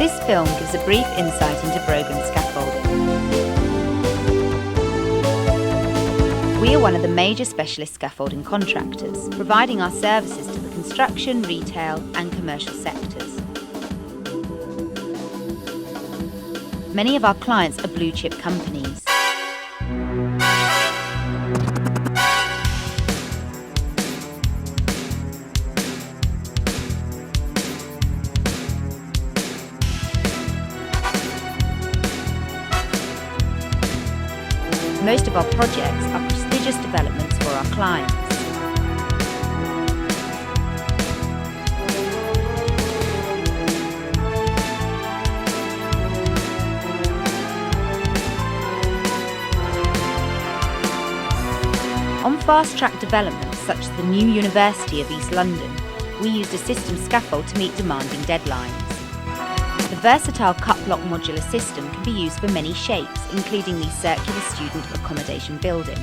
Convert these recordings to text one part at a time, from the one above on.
This film gives a brief insight into Brogan Scaffolding. We are one of the major specialist scaffolding contractors, providing our services to the construction, retail and commercial sectors. Many of our clients are blue-chip companies. Most of our projects are prestigious developments for our clients. On fast-track developments such as the new University of East London, we used a system scaffold to meet demanding deadlines. The versatile cut-block modular system can be used for many shapes, including these circular student accommodation buildings.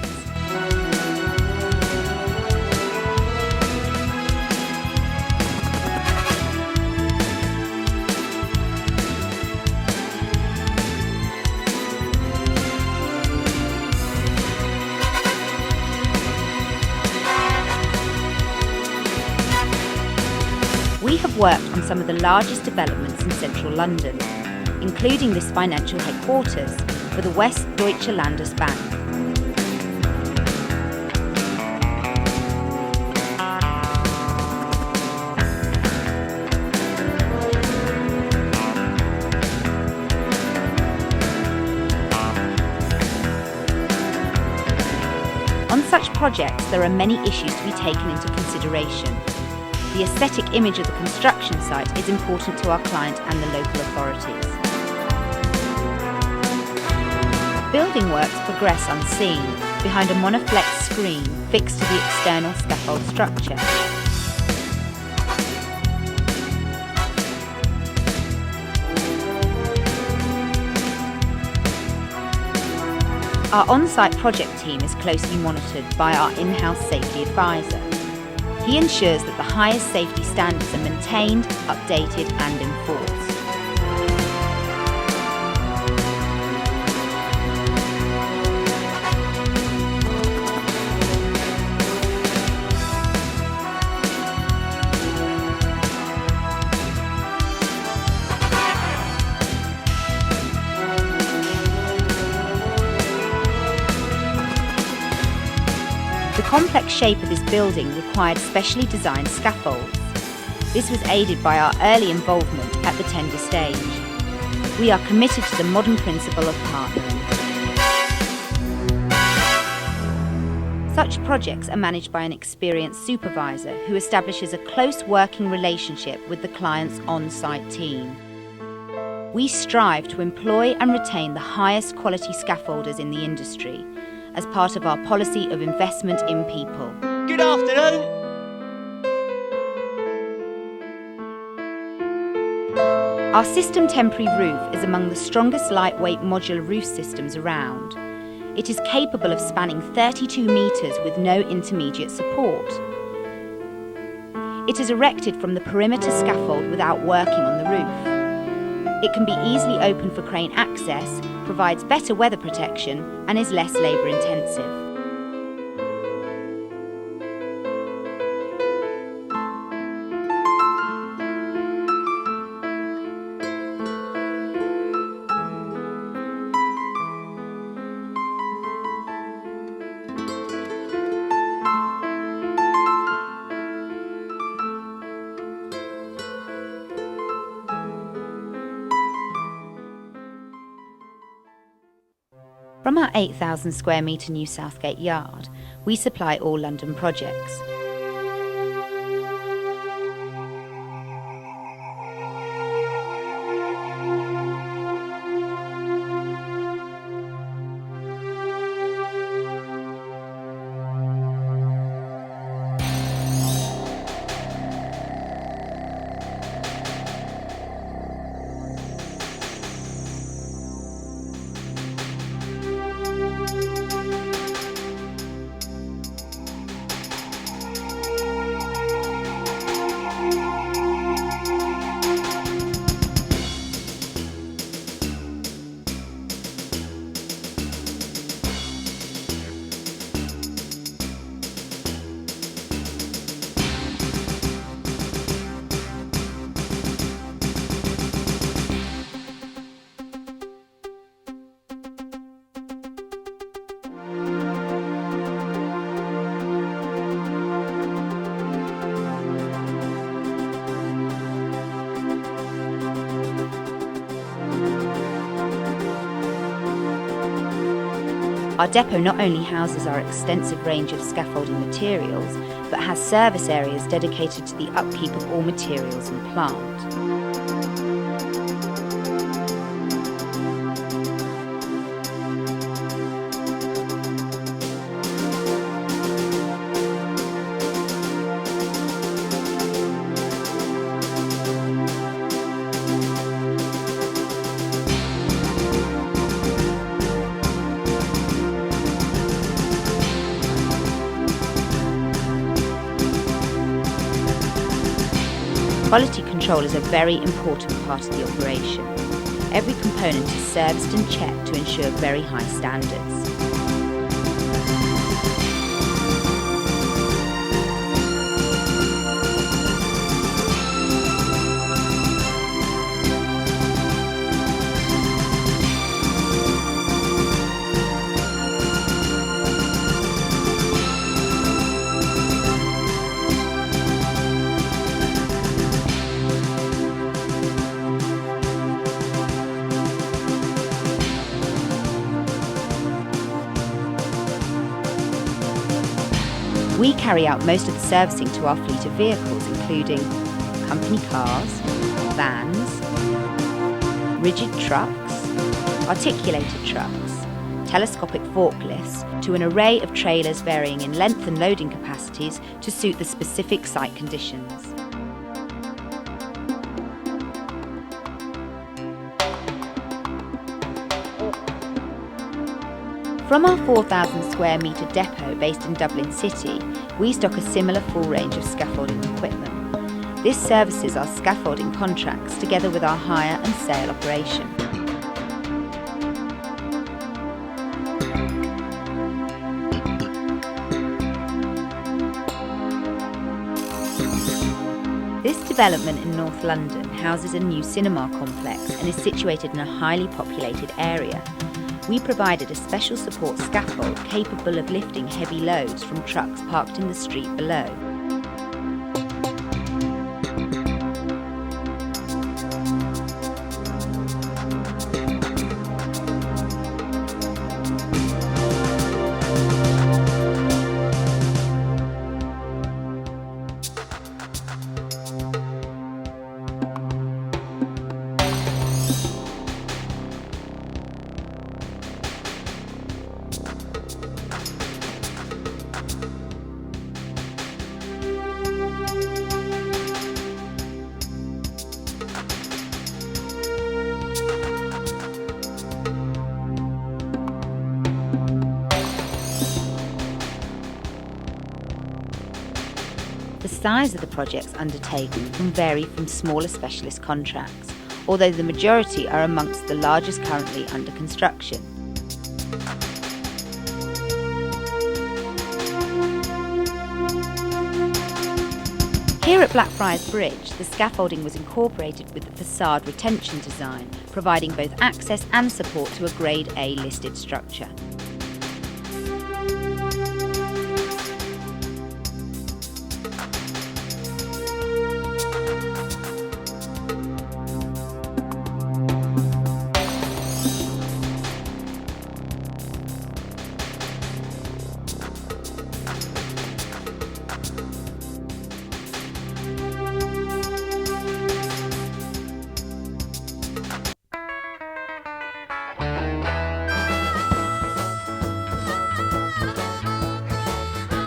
We have worked on some of the largest developments in central London, including this financial headquarters for the West Deutsche Landesbank. On such projects, there are many issues to be taken into consideration. The aesthetic image of the construction site is important to our client and the local authorities. Building works progress unseen, behind a monoflex screen fixed to the external scaffold structure. Our on-site project team is closely monitored by our in-house safety advisor. He ensures that the highest safety standards are maintained, updated and enforced. The complex shape of this building required specially designed scaffolds. This was aided by our early involvement at the tender stage. We are committed to the modern principle of partnering. Such projects are managed by an experienced supervisor who establishes a close working relationship with the client's on-site team. We strive to employ and retain the highest quality scaffolders in the industry, as part of our policy of investment in people. Good afternoon. Our system temporary roof is among the strongest lightweight modular roof systems around. It is capable of spanning 32 metres with no intermediate support. It is erected from the perimeter scaffold without working on the roof. It can be easily opened for crane access, provides better weather protection and is less labour intensive. From our 8,000 square metre new Southgate yard, we supply all London projects. Our depot not only houses our extensive range of scaffolding materials, but has service areas dedicated to the upkeep of all materials and plant. Quality control is a very important part of the operation. Every component is serviced and checked to ensure very high standards. We carry out most of the servicing to our fleet of vehicles, including company cars, vans, rigid trucks, articulated trucks, telescopic forklifts, to an array of trailers varying in length and loading capacities to suit the specific site conditions. From our 4,000 square metre depot based in Dublin City, we stock a similar full range of scaffolding equipment. This services our scaffolding contracts together with our hire and sale operation. This development in North London houses a new cinema complex and is situated in a highly populated area. We provided a special support scaffold capable of lifting heavy loads from trucks parked in the street below. The size of the projects undertaken can vary from smaller specialist contracts, although the majority are amongst the largest currently under construction. Here at Blackfriars Bridge, the scaffolding was incorporated with the facade retention design, providing both access and support to a Grade A listed structure.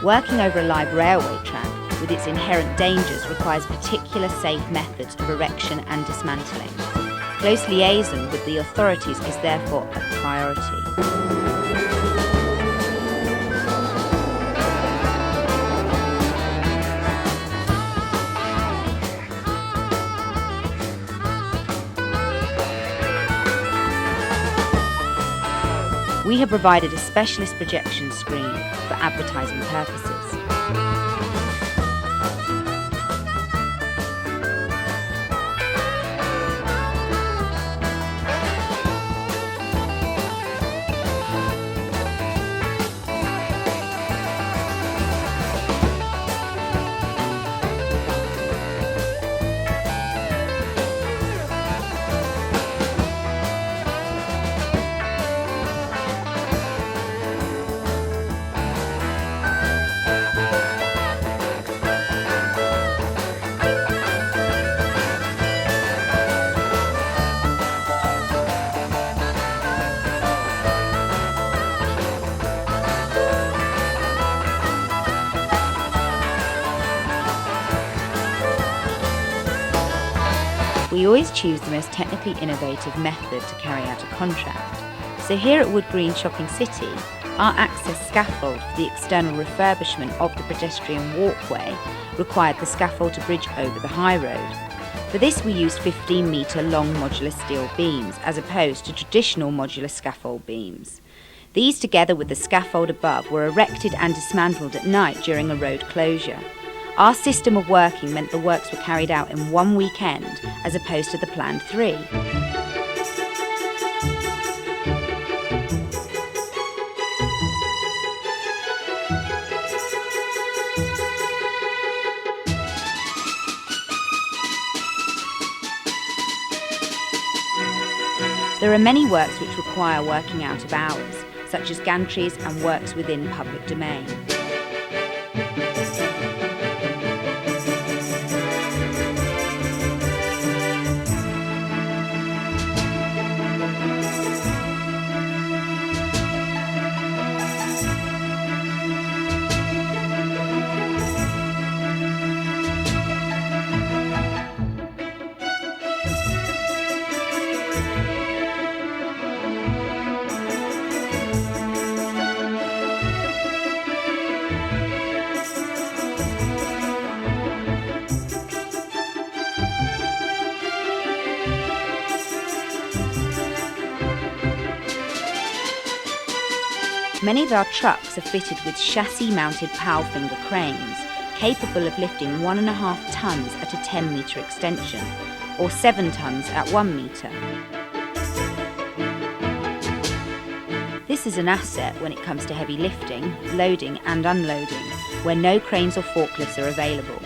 Working over a live railway track with its inherent dangers requires particular safe methods of erection and dismantling. Close liaison with the authorities is therefore a priority. We have provided a specialist projection screen for advertising purposes. We always choose the most technically innovative method to carry out a contract. So here at Wood Green Shopping City, our access scaffold for the external refurbishment of the pedestrian walkway required the scaffold to bridge over the high road. For this we used 15-metre long modular steel beams as opposed to traditional modular scaffold beams. These, together with the scaffold above, were erected and dismantled at night during a road closure. Our system of working meant the works were carried out in one weekend as opposed to the planned 3. There are many works which require working out of hours, such as gantries and works within public domain. Many of our trucks are fitted with chassis-mounted power-finger cranes, capable of lifting 1.5 tonnes at a 10-metre extension, or 7 tonnes at 1 metre. This is an asset when it comes to heavy lifting, loading and unloading, where no cranes or forklifts are available.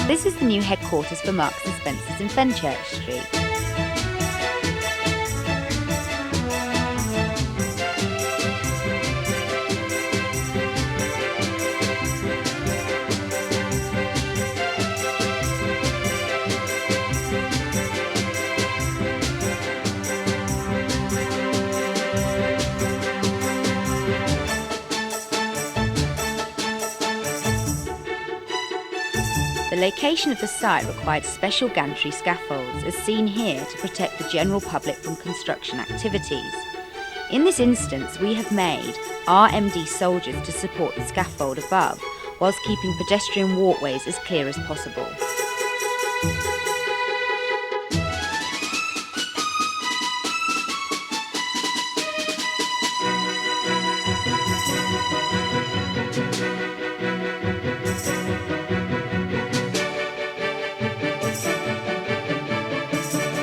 This is the new headquarters for Marks & Spencer's in Fenchurch Street. The location of the site required special gantry scaffolds, as seen here, to protect the general public from construction activities. In this instance, we have made RMD soldiers to support the scaffold above, whilst keeping pedestrian walkways as clear as possible.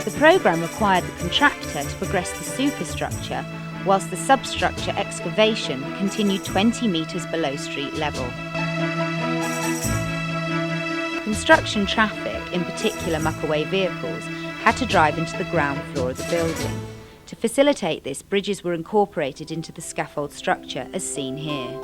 The programme required the contractor to progress the superstructure, whilst the substructure excavation continued 20 metres below street level. Construction traffic, in particular muckaway vehicles, had to drive into the ground floor of the building. To facilitate this, bridges were incorporated into the scaffold structure, as seen here.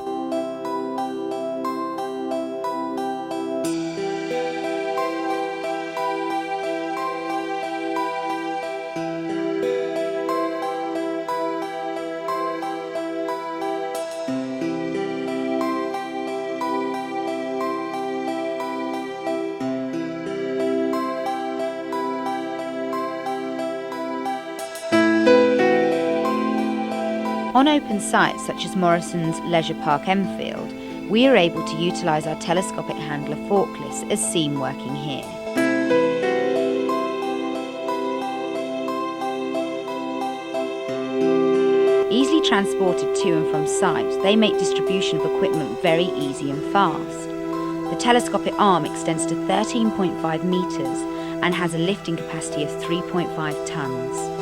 On open sites such as Morrison's Leisure Park Enfield, we are able to utilise our telescopic handler forklifts as seen working here. transported to and from site, they make distribution of equipment very easy and fast. The telescopic arm extends to 13.5 metres and has a lifting capacity of 3.5 tonnes.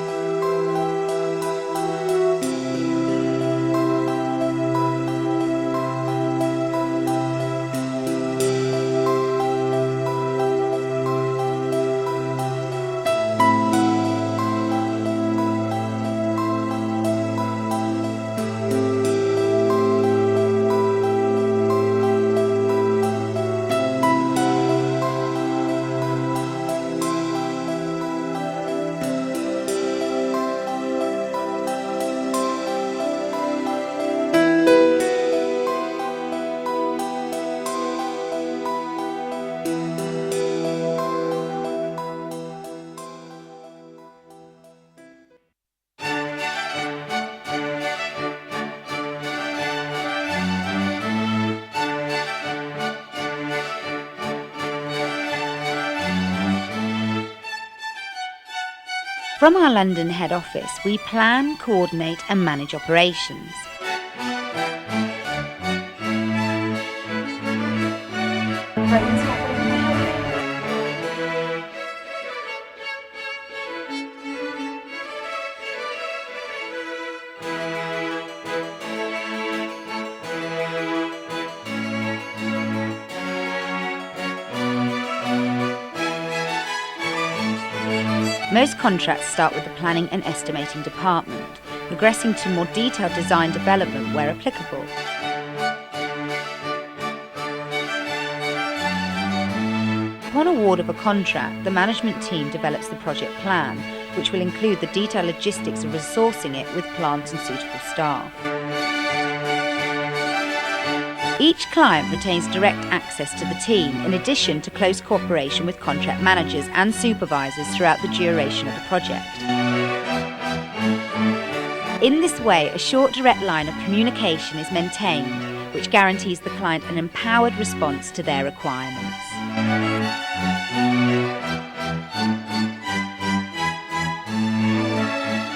From our London head office, we plan, coordinate and manage operations. Most contracts start with the planning and estimating department, progressing to more detailed design development where applicable. Upon award of a contract, the management team develops the project plan, which will include the detailed logistics of resourcing it with plant and suitable staff. Each client retains direct access to the team, in addition to close cooperation with contract managers and supervisors throughout the duration of the project. In this way, a short direct line of communication is maintained, which guarantees the client an empowered response to their requirements.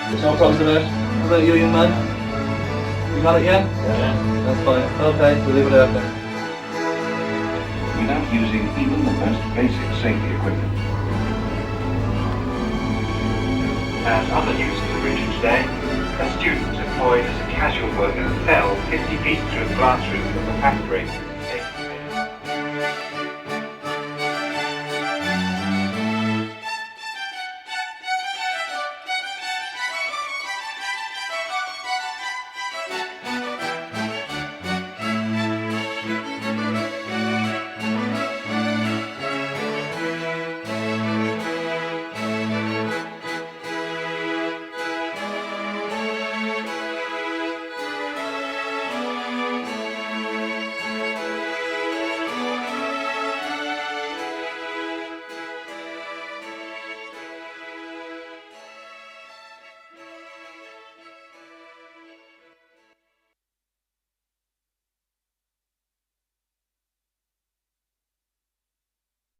There's no problems with it. How about you, young man? You got it, yeah? Yeah. That's fine. Okay, we'll leave it out there. Without using even the most basic safety equipment. As other news in the region today, a student employed as a casual worker fell 50 feet through the glass roof of the factory